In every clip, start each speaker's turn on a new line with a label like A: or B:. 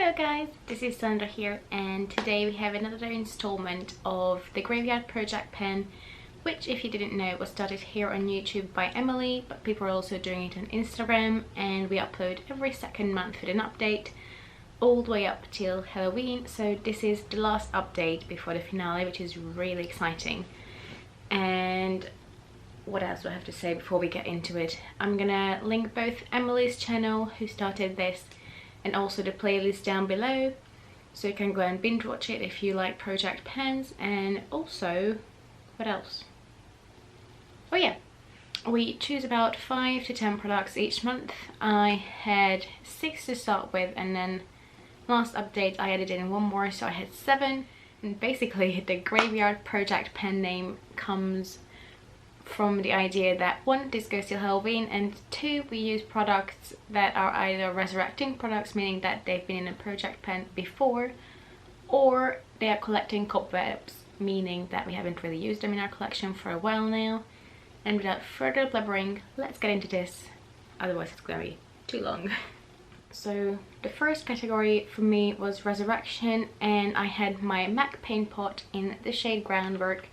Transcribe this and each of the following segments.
A: Hello guys, this is Sandra here, and today we have another installment of the Graveyard Project Pen, which, if you didn't know, was started here on YouTube by Emily, but people are also doing it on Instagram, and we upload every second month with an update all the way up till Halloween. So this is the last update before the finale, which is really exciting. And what else do I have to say before we get into it? I'm gonna link both Emily's channel, who started this, and also the playlist down below, so you can go and binge watch it if you like project pens. And also, what else? Oh yeah, we choose about 5 to 10 products each month. I had 6 to start with, and then last update I added in 1 more, so I had 7. And basically the Graveyard Project Pen name comes from the idea that 1, this goes till Halloween, and 2, we use products that are either resurrecting products, meaning that they've been in a project pen before, or they are collecting cobwebs, meaning that we haven't really used them in our collection for a while now. And without further blabbering, let's get into this, otherwise it's gonna be too long. So the first category for me was resurrection, and I had my MAC paint pot in the shade Groundwork.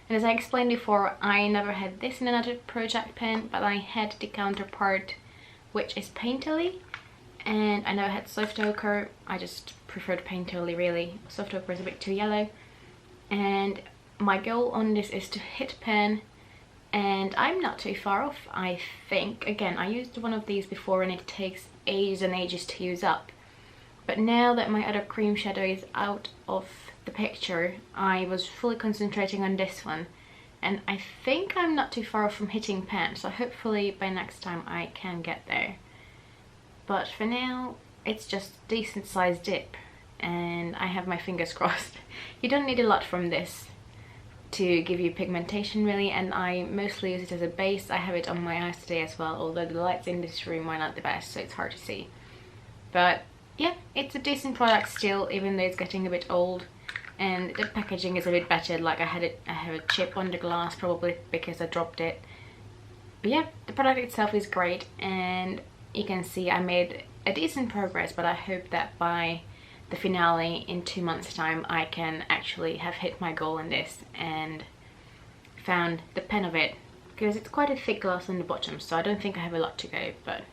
A: And as I explained before, I never had this in another project pen, but I had the counterpart, which is Painterly, and I never had Soft Ochre. I just preferred Painterly really. Soft Ochre is a bit too yellow. And my goal on this is to hit pen, and I'm not too far off, I think. Again, I used one of these before and it takes ages and ages to use up. But now that my other cream shadow is out of the picture, I was fully concentrating on this one, and I think I'm not too far from hitting pen, so hopefully by next time I can get there. But for now it's just a decent sized dip, and I have my fingers crossed. You don't need a lot from this to give you pigmentation really, and I mostly use it as a base. I have it on my eyes today as well, although the lights in this room are not the best, so it's hard to see. But yeah, it's a decent product still, even though it's getting a bit old. And the packaging is a bit better. Like I have a chip on the glass, probably because I dropped it. But yeah, the product itself is great, and you can see I made a decent progress, but I hope that by the finale in 2 months time I can actually have hit my goal in this and found the pen of it, because it's quite a thick glass on the bottom, so I don't think I have a lot to go, but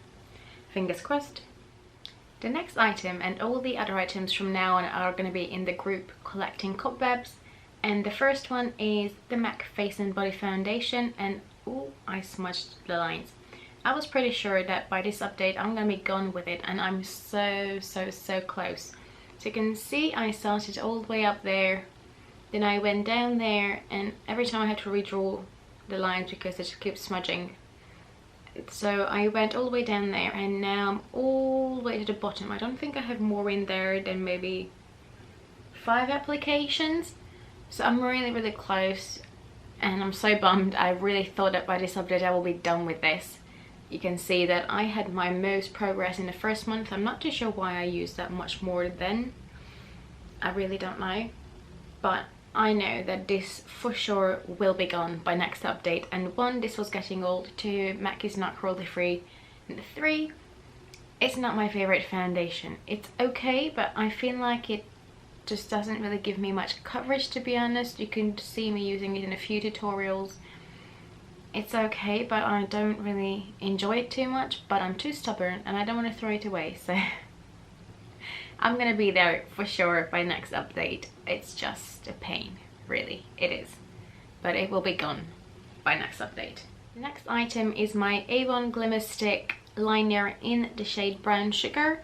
A: fingers crossed. The next item, and all the other items from now on, are going to be in the group collecting cobwebs, and the first one is the MAC Face and Body Foundation. And oh, I smudged the lines. I was pretty sure that by this update I'm going to be gone with it, and I'm so close. So you can see I started all the way up there, then I went down there, and every time I had to redraw the lines because it just keeps smudging. So I went all the way down there, and now I'm all the way to the bottom. I don't think I have more in there than maybe 5 applications. So I'm really close, and I'm so bummed. I really thought that by this update I will be done with this. You can see that I had my most progress in the first month. I'm not too sure why I used that much more then. I really don't know. But I know that this for sure will be gone by next update. And 1, this was getting old. 2, MAC is not cruelty free. And 3, it's not my favorite foundation. It's okay, but I feel like it just doesn't really give me much coverage, to be honest. You can see me using it in a few tutorials. It's okay, but I don't really enjoy it too much, but I'm too stubborn and I don't want to throw it away, so I'm gonna be there for sure by next update. It's just a pain, really, it is. But it will be gone by next update. The next item is my Avon Glimmer Stick liner in the shade Brown Sugar,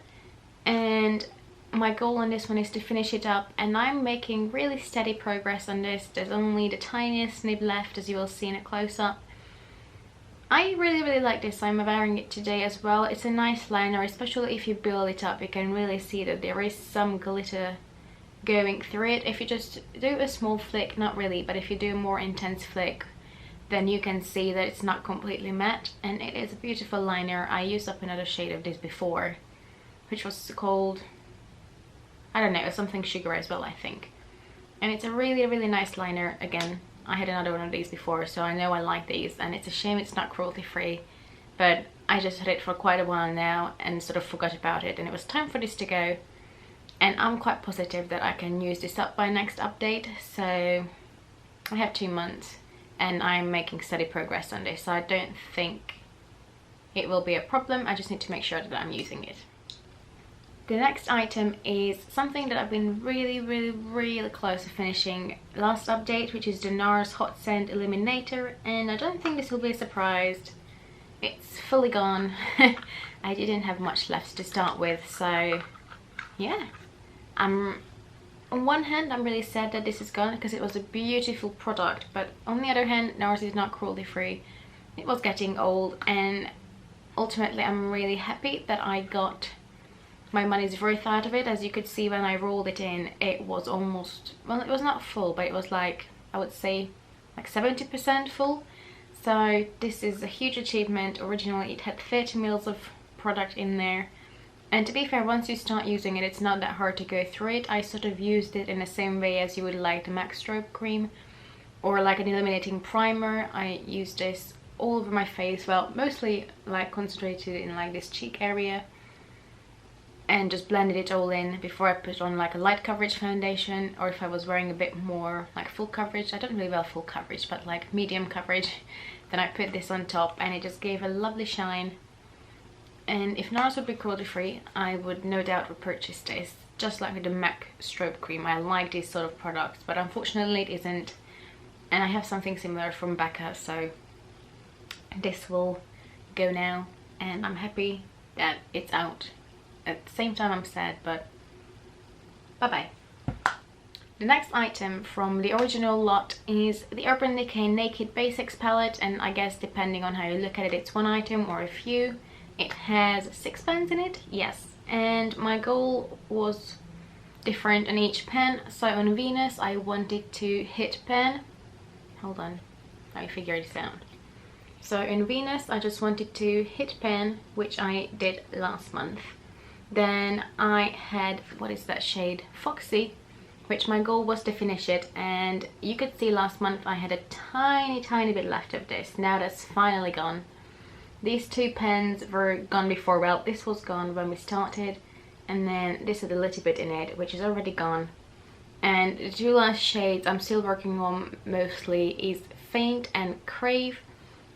A: and my goal on this one is to finish it up, and I'm making really steady progress on this. There's only the tiniest nib left, as you will see in a close-up. I really like this. I'm wearing it today as well. It's a nice liner, especially if you build it up. You can really see that there is some glitter going through it. If you just do a small flick, not really, but if you do a more intense flick, then you can see that it's not completely matte, and it is a beautiful liner. I used up another shade of this before, which was called, I don't know, something sugar as well, I think. And it's a really nice liner. Again, I had another one of these before, so I know I like these, and it's a shame it's not cruelty free, but I just had it for quite a while now and sort of forgot about it, and it was time for this to go. and I'm quite positive that I can use this up by next update. So I have 2 months and I'm making steady progress on this, so I don't think it will be a problem. I just need to make sure that I'm using it. The next item is something that I've been really close to finishing last update, which is Daenerys Hot Scent Eliminator, and I don't think this will be a surprise. It's fully gone. I didn't have much left to start with, so yeah. On one hand, I'm really sad that this is gone because it was a beautiful product, but on the other hand, Daenerys is not cruelty free. It was getting old, and ultimately I'm really happy that I got my money's worth out of it. As you could see when I rolled it in, it was almost, well, it was not full, but it was like, I would say like 70% full. So this is a huge achievement. Originally it had 30 mils of product in there, and to be fair, once you start using it, it's not that hard to go through it. I sort of used it in the same way as you would like the MAC strobe cream or like an illuminating primer. I used this all over my face, well, mostly like concentrated in like this cheek area, and just blended it all in before I put on like a light coverage foundation, or if I was wearing a bit more like full coverage, I don't really wear full coverage, but like medium coverage, then I put this on top, and it just gave a lovely shine. And if NARS would be cruelty free, I would no doubt repurchase this, just like with the MAC strobe cream. I like these sort of products, but unfortunately it isn't, and I have something similar from Becca, so this will go now, and I'm happy that it's out. At the same time I'm sad, but bye bye. The next item from the original lot is the Urban Decay Naked Basics palette, and I guess depending on how you look at it, it's one item or a few. It has 6 pens in it, yes, and my goal was different on each pen. So on Venus I wanted to hit pen, hold on, let me figure this out. So in Venus I just wanted to hit pen, which I did last month. Then I had, what is that shade? Foxy, which my goal was to finish it, and you could see last month I had a tiny bit left of this. Now that's finally gone. These 2 pens were gone before, well, this was gone when we started, and then this had a little bit in it, which is already gone. And the 2 last shades I'm still working on mostly is Faint and Crave.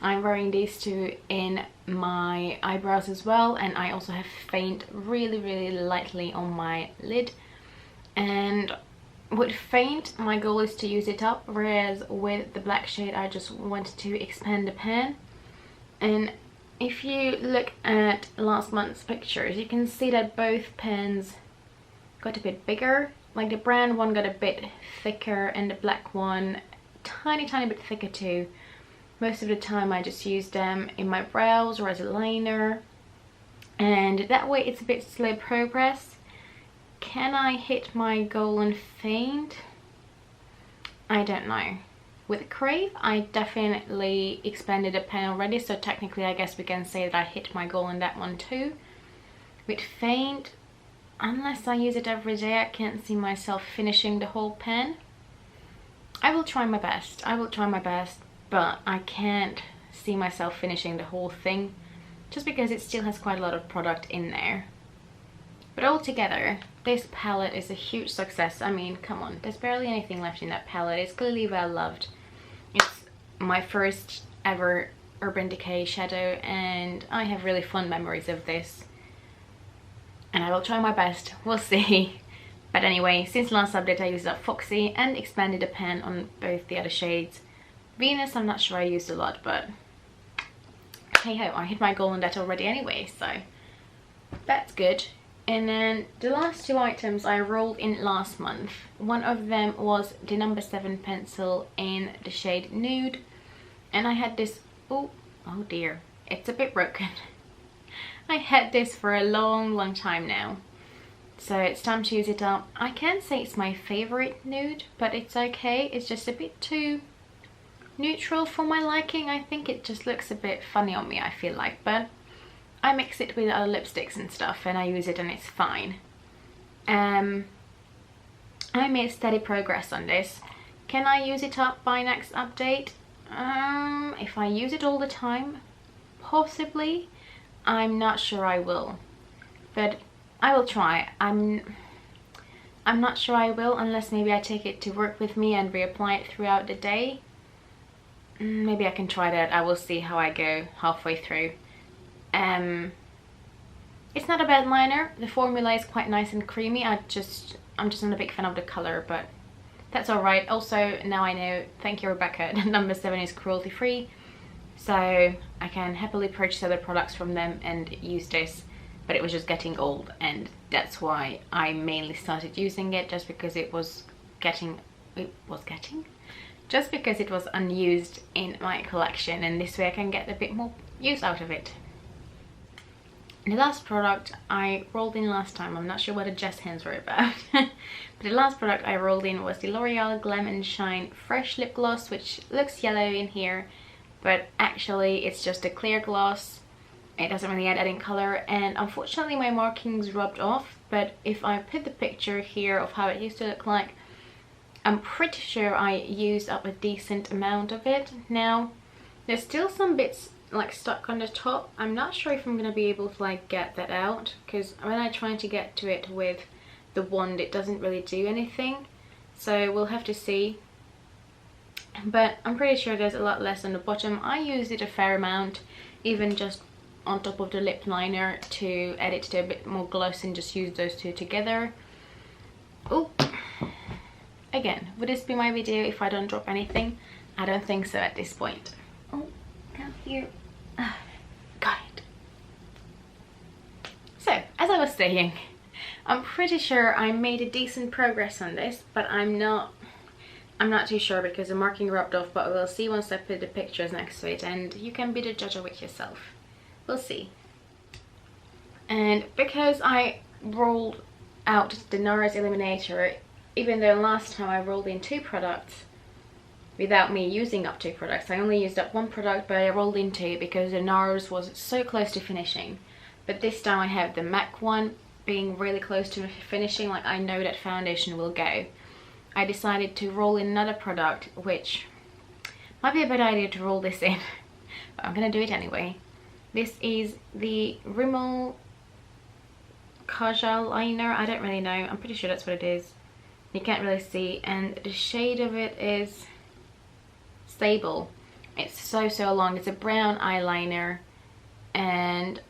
A: I'm wearing these 2 in my eyebrows as well, and I also have Faint really lightly on my lid. And with Faint my goal is to use it up, whereas with the black shade I just wanted to expand the pan. And if you look at last month's pictures, you can see that both pens got a bit bigger. Like the brown one got a bit thicker and the black one tiny bit thicker too. Most of the time I just use them in my brows or as a liner, and that way it's a bit slow progress. Can I hit my goal on Faint? I don't know. With Crave I definitely expanded a pen already, so technically I guess we can say that I hit my goal on that one too. With Faint, unless I use it every day, I can't see myself finishing the whole pen. I will try my best, but I can't see myself finishing the whole thing, just because it still has quite a lot of product in there. But altogether, this palette is a huge success. I mean, come on, there's barely anything left in that palette. It's clearly well loved. It's my first ever Urban Decay shadow, and I have really fond memories of this. And I will try my best, we'll see. But anyway, since last update I used up Foxy and expanded the pen on both the other shades. Venus I'm not sure I used a lot, but hey ho, I hit my goal on that already anyway, so that's good. And then the last 2 items I rolled in last month. One of them was the number 7 pencil in the shade Nude, and I had this, oh dear, it's a bit broken. I had this for a long time now, so it's time to use it up. I can't say it's my favorite nude, but it's okay. It's just a bit too neutral for my liking. I think it just looks a bit funny on me, I feel like, but I mix it with other lipsticks and stuff and I use it and it's fine. I made steady progress on this. Can I use it up by next update? If I use it all the time, possibly. I'm not sure I will, but I will try. I'm not sure I will, unless maybe I take it to work with me and reapply it throughout the day. Maybe I can try that. I will see how I go halfway through. It's not a bad liner. The formula is quite nice and creamy. I'm just not a big fan of the color, but that's alright. Also, now I know, thank you Rebecca, that number 7 is cruelty free, so I can happily purchase other products from them and use this. But it was just getting old, and that's why I mainly started using it, just because it was unused in my collection, and this way I can get a bit more use out of it. The last product I rolled in last time, I'm not sure what the Jess hands were about, but the last product I rolled in was the L'Oreal Glam and Shine Fresh Lip Gloss, which looks yellow in here, but actually it's just a clear gloss. It doesn't really add any color, and unfortunately my markings rubbed off, but if I put the picture here of how it used to look like, I'm pretty sure I used up a decent amount of it. Now, there's still some bits like stuck on the top. I'm not sure if I'm gonna be able to like get that out, because when I try to get to it with the wand it doesn't really do anything, so we'll have to see. But I'm pretty sure there's a lot less on the bottom. I used it a fair amount, even just on top of the lip liner, to add it to a bit more gloss and just use those two together. Oh, again, would this be my video if I don't drop anything? I don't think so at this point. Oh, down here. Got it. So, as I was saying, I'm pretty sure I made a decent progress on this, but I'm not too sure because the marking rubbed off, but we'll see once I put the pictures next to it, and you can be the judge of it yourself. We'll see. And because I rolled out the Daenerys Eliminator, even though last time I rolled in 2 products without me using up 2 products, I only used up 1 product, but I rolled in 2 because the NARS was so close to finishing. But this time I have the MAC one being really close to finishing, like I know that foundation will go. I decided to roll in another product, which might be a bad idea to roll this in, but I'm gonna do it anyway. This is the Rimmel Kajal liner. I don't really know, I'm pretty sure that's what it is. You can't really see, and the shade of it is Stable. It's so long. It's a brown eyeliner, and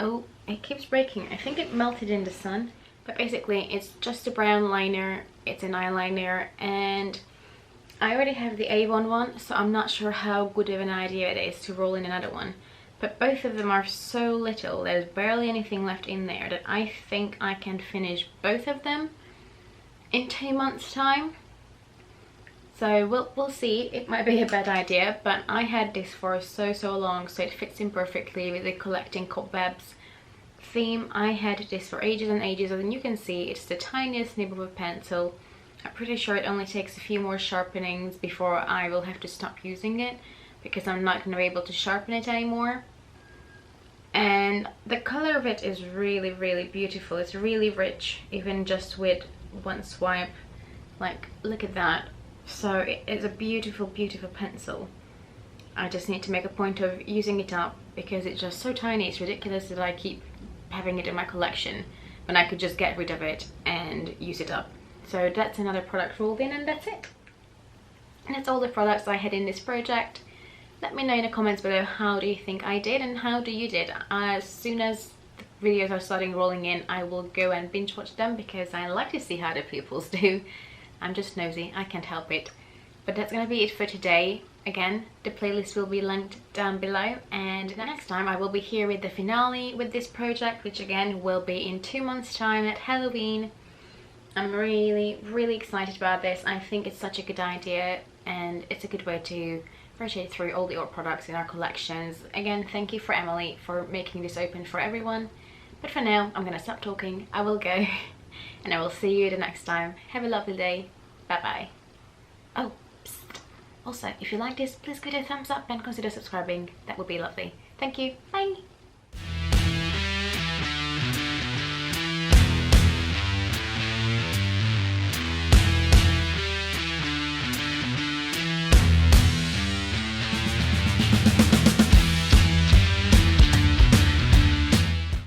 A: oh, it keeps breaking. I think it melted in the sun, but basically it's just a brown liner. It's an eyeliner, and I already have the A1 one, so I'm not sure how good of an idea it is to roll in another one. But both of them are so little, there's barely anything left in there, that I think I can finish both of them in 2 months' time. So we'll see. It might be a bad idea, but I had this for so long, so it fits in perfectly with the collecting cobwebs theme. I had this for ages and ages, and you can see it's the tiniest nib of a pencil. I'm pretty sure it only takes a few more sharpenings before I will have to stop using it, because I'm not going to be able to sharpen it anymore. And the color of it is really beautiful. It's really rich, even just with one swipe. Like, look at that. So it's a beautiful pencil. I just need to make a point of using it up, because it's just so tiny. It's ridiculous that I keep having it in my collection when I could just get rid of it and use it up. So that's another product rolled in, and that's it. And that's all the products I had in this project. Let me know in the comments below, how do you think I did and how do you did. As soon as the videos are starting rolling in, I will go and binge watch them, because I like to see how the pupils do. I'm just nosy, I can't help it. But that's gonna be it for today. Again, the playlist will be linked down below, and next time I will be here with the finale with this project, which again will be in 2 months' time at Halloween. I'm really excited about this. I think it's such a good idea, and it's a good way to rotate through all the old products in our collections. Again, thank you for Emily for making this open for everyone. But for now, I'm gonna stop talking. I will go, and I will see you the next time. Have a lovely day. Bye bye. Oh, psst. Also, if you like this, please give it a thumbs up and consider subscribing. That would be lovely. Thank you. Bye.